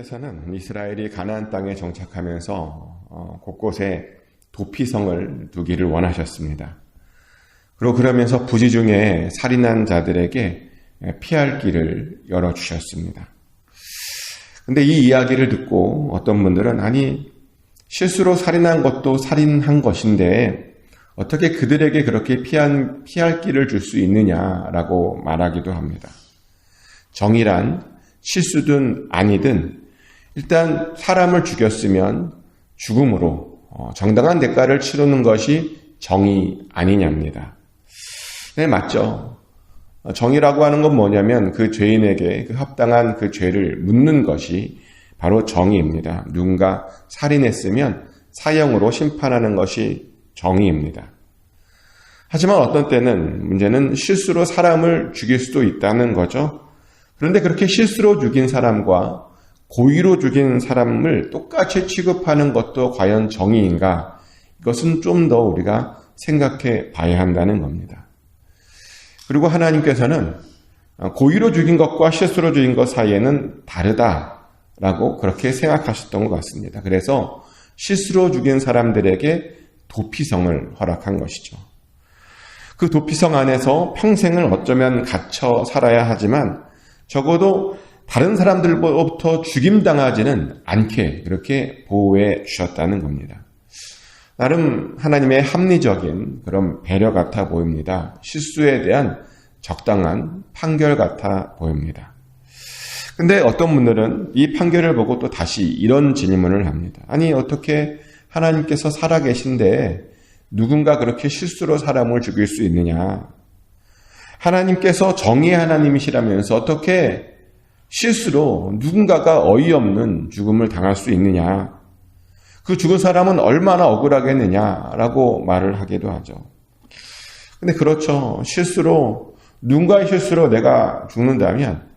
하나님께서는 이스라엘이 가나안 땅에 정착하면서 곳곳에 도피성을 두기를 원하셨습니다. 그리고 그러면서 부지 중에 살인한 자들에게 피할 길을 열어주셨습니다. 근데 이 이야기를 듣고 어떤 분들은 아니 실수로 살인한 것도 살인한 것인데 어떻게 그들에게 그렇게 피할 길을 줄 수 있느냐라고 말하기도 합니다. 정의란 실수든 아니든 일단 사람을 죽였으면 죽음으로 정당한 대가를 치르는 것이 정의 아니냐입니다. 네, 맞죠. 정의라고 하는 건 뭐냐면 그 죄인에게 그 합당한 그 죄를 묻는 것이 바로 정의입니다. 누군가 살인했으면 사형으로 심판하는 것이 정의입니다. 하지만 어떤 때는 문제는 실수로 사람을 죽일 수도 있다는 거죠. 그런데 그렇게 실수로 죽인 사람과 고의로 죽인 사람을 똑같이 취급하는 것도 과연 정의인가? 이것은 좀 더 우리가 생각해 봐야 한다는 겁니다. 그리고 하나님께서는 고의로 죽인 것과 실수로 죽인 것 사이에는 다르다라고 그렇게 생각하셨던 것 같습니다. 그래서 실수로 죽인 사람들에게 도피성을 허락한 것이죠. 그 도피성 안에서 평생을 어쩌면 갇혀 살아야 하지만 적어도 다른 사람들로부터 죽임당하지는 않게 그렇게 보호해 주셨다는 겁니다. 나름 하나님의 합리적인 그런 배려 같아 보입니다. 실수에 대한 적당한 판결 같아 보입니다. 근데 어떤 분들은 이 판결을 보고 또 다시 이런 질문을 합니다. 아니 어떻게 하나님께서 살아계신데 누군가 그렇게 실수로 사람을 죽일 수 있느냐? 하나님께서 정의의 하나님이시라면서 어떻게 실수로 누군가가 어이없는 죽음을 당할 수 있느냐? 그 죽은 사람은 얼마나 억울하겠느냐라고 말을 하기도 하죠. 근데 그렇죠. 누군가의 실수로 내가 죽는다면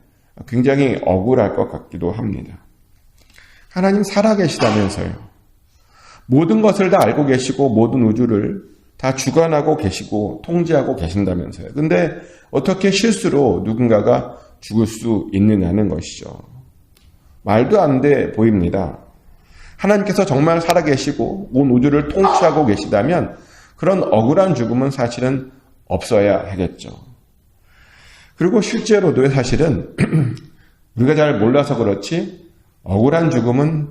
굉장히 억울할 것 같기도 합니다. 하나님 살아계시다면서요. 모든 것을 다 알고 계시고 모든 우주를 다 주관하고 계시고 통제하고 계신다면서요. 근데 어떻게 실수로 누군가가 죽을 수 있느냐는 것이죠. 말도 안 돼 보입니다. 하나님께서 정말 살아계시고 온 우주를 통치하고 계시다면 그런 억울한 죽음은 사실은 없어야 하겠죠. 그리고 실제로도 사실은 우리가 잘 몰라서 그렇지 억울한 죽음은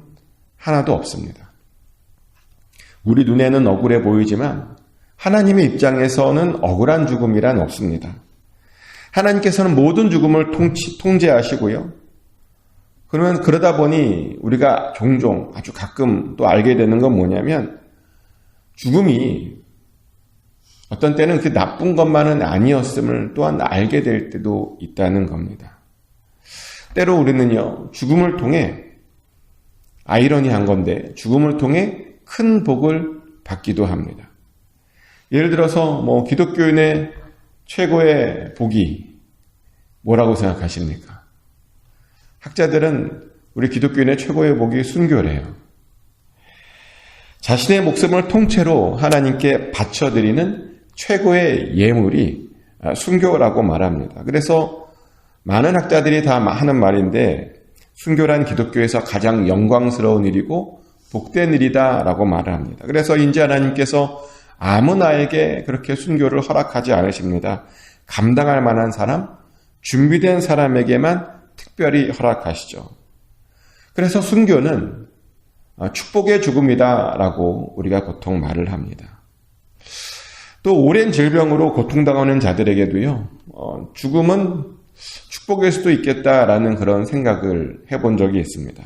하나도 없습니다. 우리 눈에는 억울해 보이지만 하나님의 입장에서는 억울한 죽음이란 없습니다. 하나님께서는 모든 죽음을 통제하시고요. 그러다 보니 우리가 종종 아주 가끔 또 알게 되는 건 뭐냐면 죽음이 어떤 때는 그 나쁜 것만은 아니었음을 또한 알게 될 때도 있다는 겁니다. 때로 우리는요, 죽음을 통해 아이러니한 건데 죽음을 통해 큰 복을 받기도 합니다. 예를 들어서 기독교인의 최고의 복이 뭐라고 생각하십니까? 학자들은 우리 기독교인의 최고의 복이 순교래요. 자신의 목숨을 통째로 하나님께 바쳐드리는 최고의 예물이 순교라고 말합니다. 그래서 많은 학자들이 다 하는 말인데 순교란 기독교에서 가장 영광스러운 일이고 복된 일이다라고 말을 합니다. 그래서 인제 하나님께서 아무나에게 그렇게 순교를 허락하지 않으십니다. 감당할 만한 사람, 준비된 사람에게만 특별히 허락하시죠. 그래서 순교는 축복의 죽음이다라고 우리가 보통 말을 합니다. 또 오랜 질병으로 고통당하는 자들에게도요, 죽음은 축복일 수도 있겠다라는 그런 생각을 해본 적이 있습니다.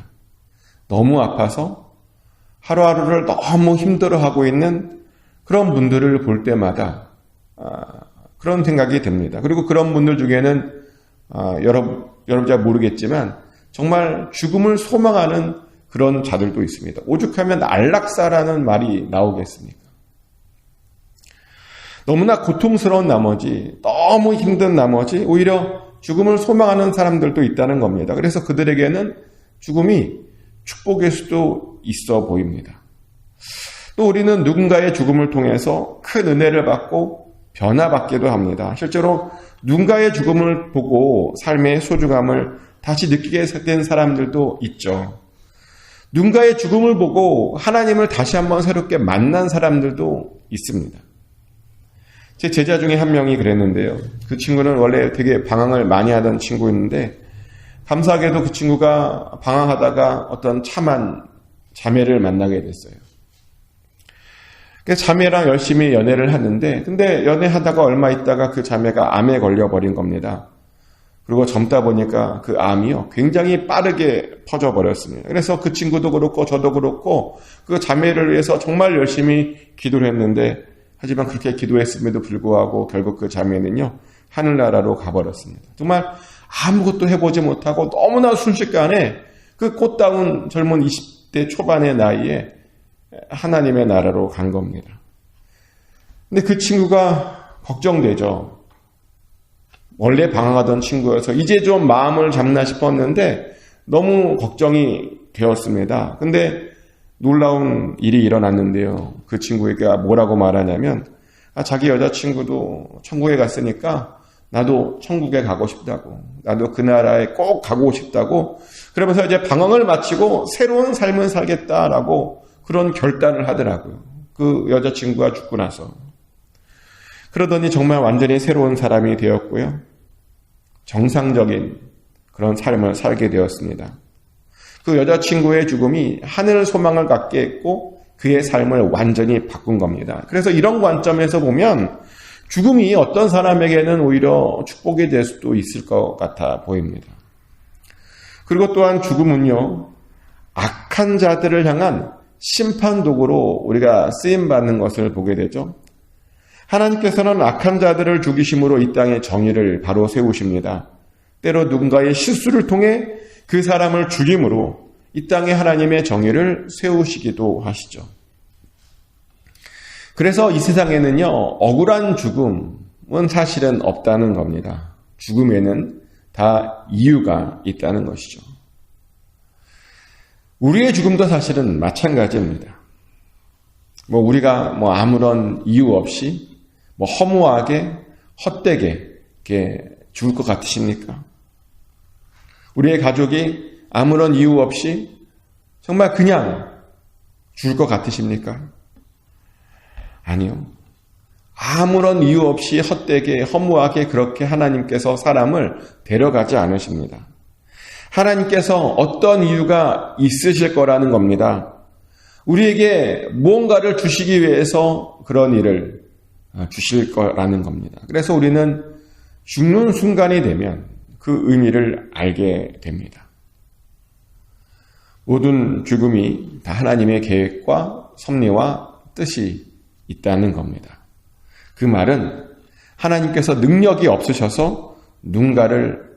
너무 아파서 하루하루를 너무 힘들어하고 있는 그런 분들을 볼 때마다 그런 생각이 듭니다. 그리고 그런 분들 중에는 여러분 잘 모르겠지만 정말 죽음을 소망하는 그런 자들도 있습니다. 오죽하면 안락사라는 말이 나오겠습니까? 너무나 고통스러운 나머지, 너무 힘든 나머지 오히려 죽음을 소망하는 사람들도 있다는 겁니다. 그래서 그들에게는 죽음이 축복일 수도 있어 보입니다. 또 우리는 누군가의 죽음을 통해서 큰 은혜를 받고 변화받기도 합니다. 실제로 누군가의 죽음을 보고 삶의 소중함을 다시 느끼게 된 사람들도 있죠. 누군가의 죽음을 보고 하나님을 다시 한번 새롭게 만난 사람들도 있습니다. 제 제자 중에 한 명이 그랬는데요. 그 친구는 원래 되게 방황을 많이 하던 친구였는데 감사하게도 그 친구가 방황하다가 어떤 참한 자매를 만나게 됐어요. 자매랑 열심히 연애를 하는데 근데 연애하다가 얼마 있다가 그 자매가 암에 걸려버린 겁니다. 그리고 젊다 보니까 그 암이요 굉장히 빠르게 퍼져버렸습니다. 그래서 그 친구도 그렇고 저도 그렇고 그 자매를 위해서 정말 열심히 기도를 했는데 하지만 그렇게 기도했음에도 불구하고 결국 그 자매는요 하늘나라로 가버렸습니다. 정말 아무것도 해보지 못하고 너무나 순식간에 그 꽃다운 젊은 20대 초반의 나이에 하나님의 나라로 간 겁니다. 근데 그 친구가 걱정되죠. 원래 방황하던 친구여서 이제 좀 마음을 잡나 싶었는데 너무 걱정이 되었습니다. 근데 놀라운 일이 일어났는데요. 그 친구에게 뭐라고 말하냐면 자기 여자친구도 천국에 갔으니까 나도 천국에 가고 싶다고, 나도 그 나라에 꼭 가고 싶다고, 그러면서 이제 방황을 마치고 새로운 삶을 살겠다라고 그런 결단을 하더라고요. 그 여자친구가 죽고 나서. 그러더니 정말 완전히 새로운 사람이 되었고요. 정상적인 그런 삶을 살게 되었습니다. 그 여자친구의 죽음이 하늘 소망을 갖게 했고 그의 삶을 완전히 바꾼 겁니다. 그래서 이런 관점에서 보면 죽음이 어떤 사람에게는 오히려 축복이 될 수도 있을 것 같아 보입니다. 그리고 또한 죽음은요, 악한 자들을 향한 심판 도구로 우리가 쓰임받는 것을 보게 되죠. 하나님께서는 악한 자들을 죽이심으로 이 땅의 정의를 바로 세우십니다. 때로 누군가의 실수를 통해 그 사람을 죽임으로 이 땅에 하나님의 정의를 세우시기도 하시죠. 그래서 이 세상에는요, 억울한 죽음은 사실은 없다는 겁니다. 죽음에는 다 이유가 있다는 것이죠. 우리의 죽음도 사실은 마찬가지입니다. 우리가 아무런 이유 없이 허무하게 헛되게 이렇게 죽을 것 같으십니까? 우리의 가족이 아무런 이유 없이 정말 그냥 죽을 것 같으십니까? 아니요. 아무런 이유 없이 헛되게 허무하게 그렇게 하나님께서 사람을 데려가지 않으십니다. 하나님께서 어떤 이유가 있으실 거라는 겁니다. 우리에게 무언가를 주시기 위해서 그런 일을 주실 거라는 겁니다. 그래서 우리는 죽는 순간이 되면 그 의미를 알게 됩니다. 모든 죽음이 다 하나님의 계획과 섭리와 뜻이 있다는 겁니다. 그 말은 하나님께서 능력이 없으셔서 누군가를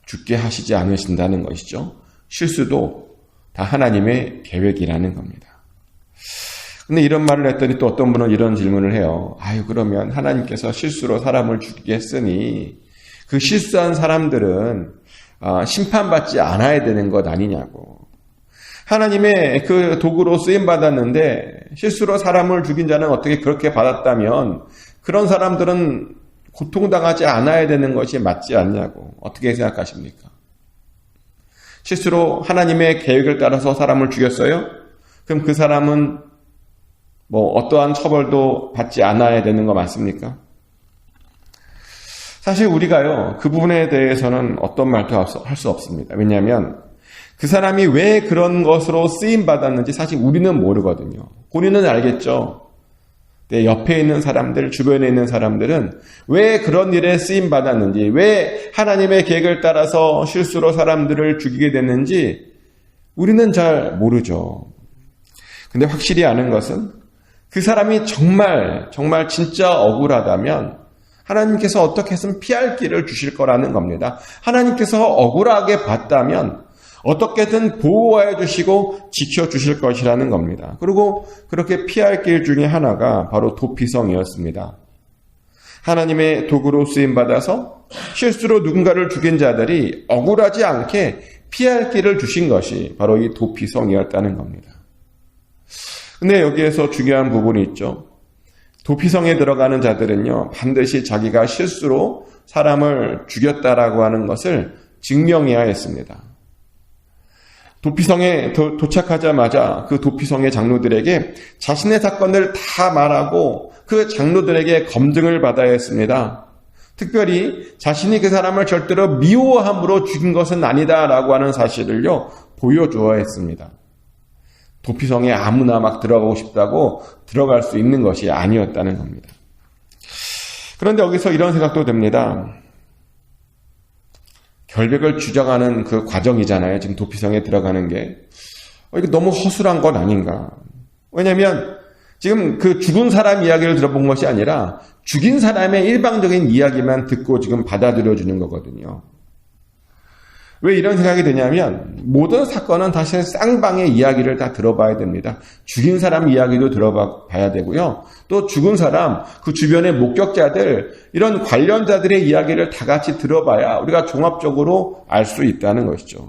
죽게 하시지 않으신다는 것이죠. 실수도 다 하나님의 계획이라는 겁니다. 근데 이런 말을 했더니 또 어떤 분은 이런 질문을 해요. 그러면 하나님께서 실수로 사람을 죽이게 했으니 그 실수한 사람들은 심판받지 않아야 되는 것 아니냐고. 하나님의 그 도구로 쓰임받았는데 실수로 사람을 죽인 자는 어떻게 그렇게 받았다면 그런 사람들은 고통당하지 않아야 되는 것이 맞지 않냐고. 어떻게 생각하십니까? 실수로 하나님의 계획을 따라서 사람을 죽였어요? 그럼 그 사람은 어떠한 처벌도 받지 않아야 되는 거 맞습니까? 사실 우리가요, 그 부분에 대해서는 어떤 말도 할 수 없습니다. 왜냐하면 그 사람이 왜 그런 것으로 쓰임받았는지 사실 우리는 모르거든요. 본인은 알겠죠. 내 옆에 있는 사람들, 주변에 있는 사람들은 왜 그런 일에 쓰임받았는지, 왜 하나님의 계획을 따라서 실수로 사람들을 죽이게 됐는지 우리는 잘 모르죠. 근데 확실히 아는 것은 그 사람이 정말 진짜 억울하다면 하나님께서 어떻게 해서든 피할 길을 주실 거라는 겁니다. 하나님께서 억울하게 봤다면 어떻게든 보호해 주시고 지켜주실 것이라는 겁니다. 그리고 그렇게 피할 길 중에 하나가 바로 도피성이었습니다. 하나님의 도구로 쓰임받아서 실수로 누군가를 죽인 자들이 억울하지 않게 피할 길을 주신 것이 바로 이 도피성이었다는 겁니다. 근데 여기에서 중요한 부분이 있죠. 도피성에 들어가는 자들은요, 반드시 자기가 실수로 사람을 죽였다라고 하는 것을 증명해야 했습니다. 도피성에 도착하자마자 그 도피성의 장로들에게 자신의 사건을 다 말하고 그 장로들에게 검증을 받아야 했습니다. 특별히 자신이 그 사람을 절대로 미워함으로 죽인 것은 아니다라고 하는 사실을요, 보여주어야 했습니다. 도피성에 아무나 막 들어가고 싶다고 들어갈 수 있는 것이 아니었다는 겁니다. 그런데 여기서 이런 생각도 듭니다. 결백을 주장하는 그 과정이잖아요. 지금 도피성에 들어가는 게. 이거 너무 허술한 건 아닌가. 왜냐하면 지금 그 죽은 사람 이야기를 들어본 것이 아니라 죽인 사람의 일방적인 이야기만 듣고 지금 받아들여주는 거거든요. 왜 이런 생각이 드냐면 모든 사건은 사실 쌍방의 이야기를 다 들어봐야 됩니다. 죽인 사람 이야기도 들어봐야 되고요. 또 죽은 사람, 그 주변의 목격자들, 이런 관련자들의 이야기를 다 같이 들어봐야 우리가 종합적으로 알 수 있다는 것이죠.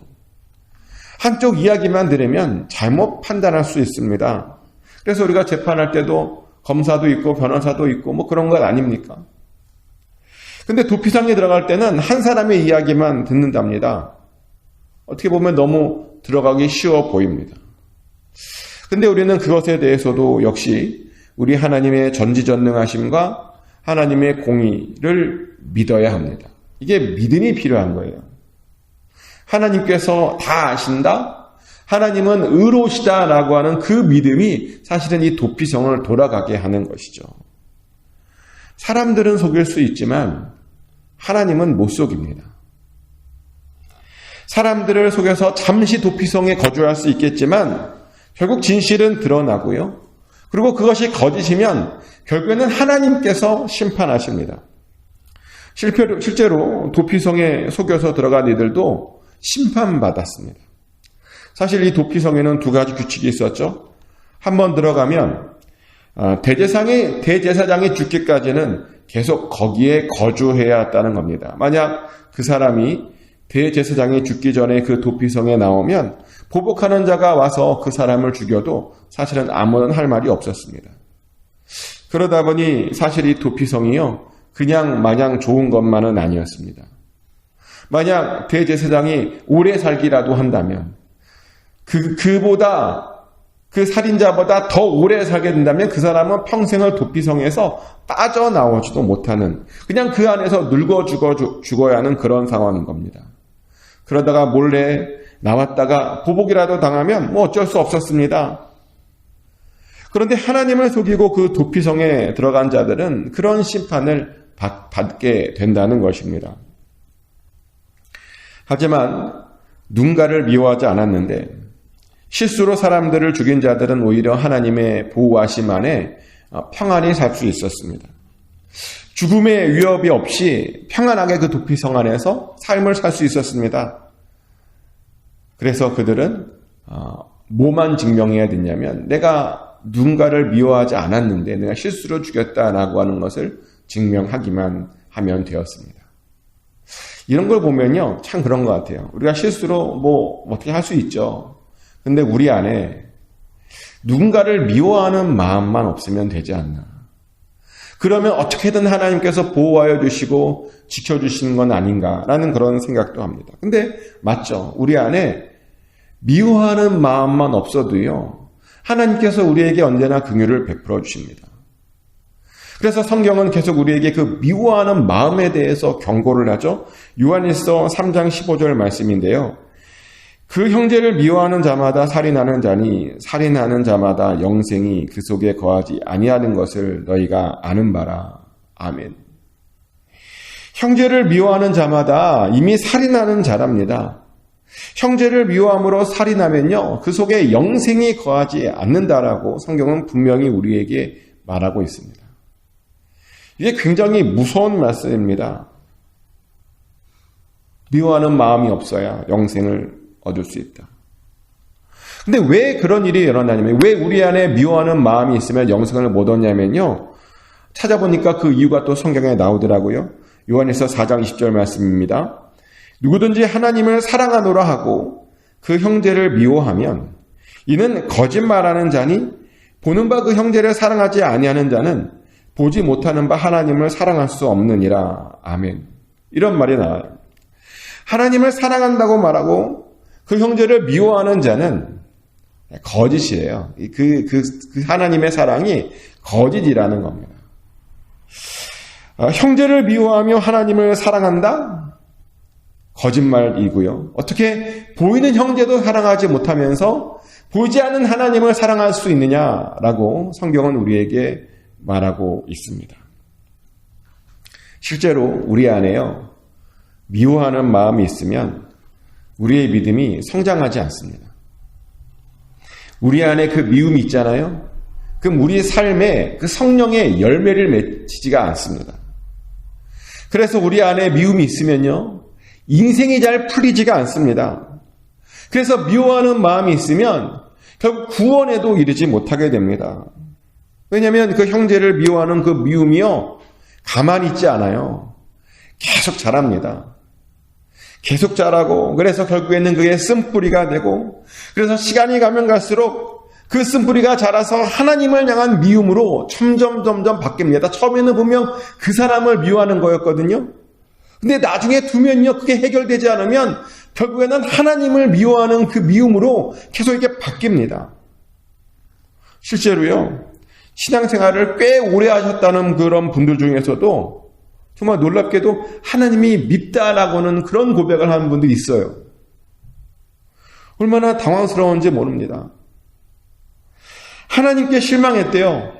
한쪽 이야기만 들으면 잘못 판단할 수 있습니다. 그래서 우리가 재판할 때도 검사도 있고 변호사도 있고 뭐 그런 것 아닙니까? 근데 도피성에 들어갈 때는 한 사람의 이야기만 듣는답니다. 어떻게 보면 너무 들어가기 쉬워 보입니다. 근데 우리는 그것에 대해서도 역시 우리 하나님의 전지전능하심과 하나님의 공의를 믿어야 합니다. 이게 믿음이 필요한 거예요. 하나님께서 다 아신다? 하나님은 의로우시다라고 하는 그 믿음이 사실은 이 도피성을 돌아가게 하는 것이죠. 사람들은 속일 수 있지만 하나님은 못 속입니다. 사람들을 속여서 잠시 도피성에 거주할 수 있겠지만 결국 진실은 드러나고요. 그리고 그것이 거짓이면 결국에는 하나님께서 심판하십니다. 실제로 도피성에 속여서 들어간 이들도 심판받았습니다. 사실 이 도피성에는 두 가지 규칙이 있었죠. 한번 들어가면 대제사장이 죽기까지는 계속 거기에 거주해야 했다는 겁니다. 만약 그 사람이 대제사장이 죽기 전에 그 도피성에 나오면 보복하는 자가 와서 그 사람을 죽여도 사실은 아무런 할 말이 없었습니다. 그러다 보니 사실 이 도피성이요, 그냥 마냥 좋은 것만은 아니었습니다. 만약 대제사장이 오래 살기라도 한다면 그 살인자보다 더 오래 살게 된다면 그 사람은 평생을 도피성에서 빠져나오지도 못하는, 그냥 그 안에서 늙어 죽어야 하는 그런 상황인 겁니다. 그러다가 몰래 나왔다가 보복이라도 당하면 뭐 어쩔 수 없었습니다. 그런데 하나님을 속이고 그 도피성에 들어간 자들은 그런 심판을 받게 된다는 것입니다. 하지만 누군가를 미워하지 않았는데 실수로 사람들을 죽인 자들은 오히려 하나님의 보호하심 안에 평안히 살 수 있었습니다. 죽음의 위협이 없이 평안하게 그 도피성 안에서 삶을 살 수 있었습니다. 그래서 그들은 뭐만 증명해야 됐냐면 내가 누군가를 미워하지 않았는데 내가 실수로 죽였다라고 하는 것을 증명하기만 하면 되었습니다. 이런 걸 보면요, 참 그런 것 같아요. 우리가 실수로 뭐 어떻게 할 수 있죠. 근데 우리 안에 누군가를 미워하는 마음만 없으면 되지 않나. 그러면 어떻게든 하나님께서 보호하여 주시고 지켜주시는 건 아닌가라는 그런 생각도 합니다. 근데 맞죠. 우리 안에 미워하는 마음만 없어도요, 하나님께서 우리에게 언제나 긍휼을 베풀어 주십니다. 그래서 성경은 계속 우리에게 그 미워하는 마음에 대해서 경고를 하죠. 요한일서 3장 15절 말씀인데요. 그 형제를 미워하는 자마다 살인하는 자니 살인하는 자마다 영생이 그 속에 거하지 아니하는 것을 너희가 아는 바라. 아멘. 형제를 미워하는 자마다 이미 살인하는 자랍니다. 형제를 미워함으로 살인하면요, 그 속에 영생이 거하지 않는다라고 성경은 분명히 우리에게 말하고 있습니다. 이게 굉장히 무서운 말씀입니다. 미워하는 마음이 없어야 영생을 얻을 수 있다. 근데 왜 그런 일이 일어나냐면, 왜 우리 안에 미워하는 마음이 있으면 영생을 못 얻냐면요, 찾아보니까 그 이유가 또 성경에 나오더라고요. 요한일서 4장 20절 말씀입니다. 누구든지 하나님을 사랑하노라 하고 그 형제를 미워하면 이는 거짓말하는 자니 보는 바 그 형제를 사랑하지 아니하는 자는 보지 못하는 바 하나님을 사랑할 수 없느니라. 아멘. 이런 말이 나와요. 하나님을 사랑한다고 말하고 그 형제를 미워하는 자는 거짓이에요. 그 하나님의 사랑이 거짓이라는 겁니다. 형제를 미워하며 하나님을 사랑한다? 거짓말이고요. 어떻게 보이는 형제도 사랑하지 못하면서 보이지 않는 하나님을 사랑할 수 있느냐라고 성경은 우리에게 말하고 있습니다. 실제로 우리 안에요, 미워하는 마음이 있으면 우리의 믿음이 성장하지 않습니다. 우리 안에 그 미움이 있잖아요. 그럼 우리의 삶에 그 성령의 열매를 맺히지가 않습니다. 그래서 우리 안에 미움이 있으면요, 인생이 잘 풀리지가 않습니다. 그래서 미워하는 마음이 있으면 결국 구원에도 이르지 못하게 됩니다. 왜냐하면 그 형제를 미워하는 그 미움이요, 가만히 있지 않아요. 계속 자랍니다. 계속 자라고, 그래서 결국에는 그게 쓴뿌리가 되고, 그래서 시간이 가면 갈수록 그 쓴뿌리가 자라서 하나님을 향한 미움으로 점점 바뀝니다. 처음에는 분명 그 사람을 미워하는 거였거든요. 근데 나중에 두면요, 그게 해결되지 않으면 결국에는 하나님을 미워하는 그 미움으로 계속 이렇게 바뀝니다. 실제로요, 신앙생활을 꽤 오래 하셨다는 그런 분들 중에서도 정말 놀랍게도 하나님이 밉다라고는 그런 고백을 하는 분들이 있어요. 얼마나 당황스러운지 모릅니다. 하나님께 실망했대요.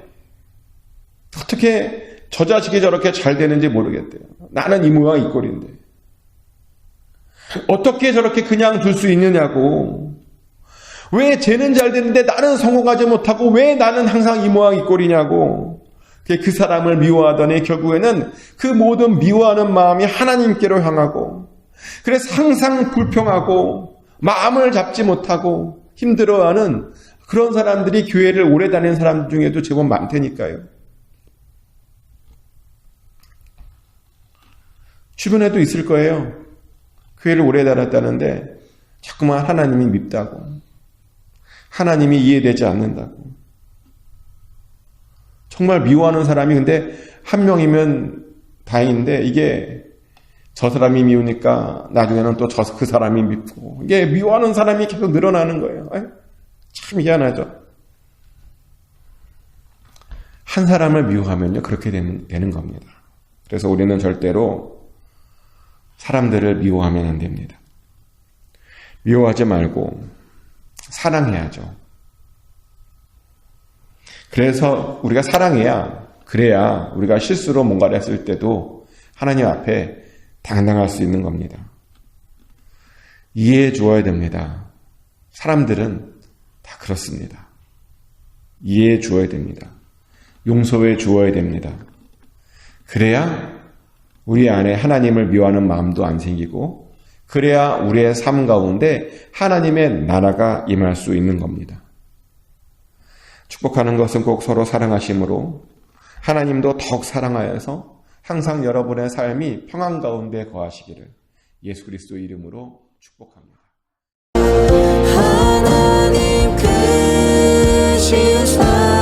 어떻게 저 자식이 저렇게 잘 되는지 모르겠대요. 나는 이 모양 이 꼴인데. 어떻게 저렇게 그냥 둘 수 있느냐고. 왜 쟤는 잘 되는데 나는 성공하지 못하고 왜 나는 항상 이 모양 이 꼴이냐고. 그 사람을 미워하더니 결국에는 그 모든 미워하는 마음이 하나님께로 향하고, 그래서 항상 불평하고 마음을 잡지 못하고 힘들어하는 그런 사람들이 교회를 오래 다니는 사람 중에도 제법 많다니까요. 주변에도 있을 거예요. 교회를 오래 다녔다는데 자꾸만 하나님이 밉다고, 하나님이 이해되지 않는다고. 정말 미워하는 사람이 근데 한 명이면 다행인데, 이게 저 사람이 미우니까 나중에는 또 그 사람이 밉고, 이게 미워하는 사람이 계속 늘어나는 거예요. 참 희한하죠. 한 사람을 미워하면요, 그렇게 되는 겁니다. 그래서 우리는 절대로 사람들을 미워하면 안 됩니다. 미워하지 말고 사랑해야죠. 그래서 우리가 사랑해야, 그래야 우리가 실수로 뭔가를 했을 때도 하나님 앞에 당당할 수 있는 겁니다. 이해해 주어야 됩니다. 사람들은 다 그렇습니다. 이해해 주어야 됩니다. 용서해 주어야 됩니다. 그래야 우리 안에 하나님을 미워하는 마음도 안 생기고, 그래야 우리의 삶 가운데 하나님의 나라가 임할 수 있는 겁니다. 축복하는 것은 꼭 서로 사랑하심으로 하나님도 더욱 사랑하여서 항상 여러분의 삶이 평안 가운데 거하시기를 예수 그리스도 이름으로 축복합니다. 하나님 크신 사랑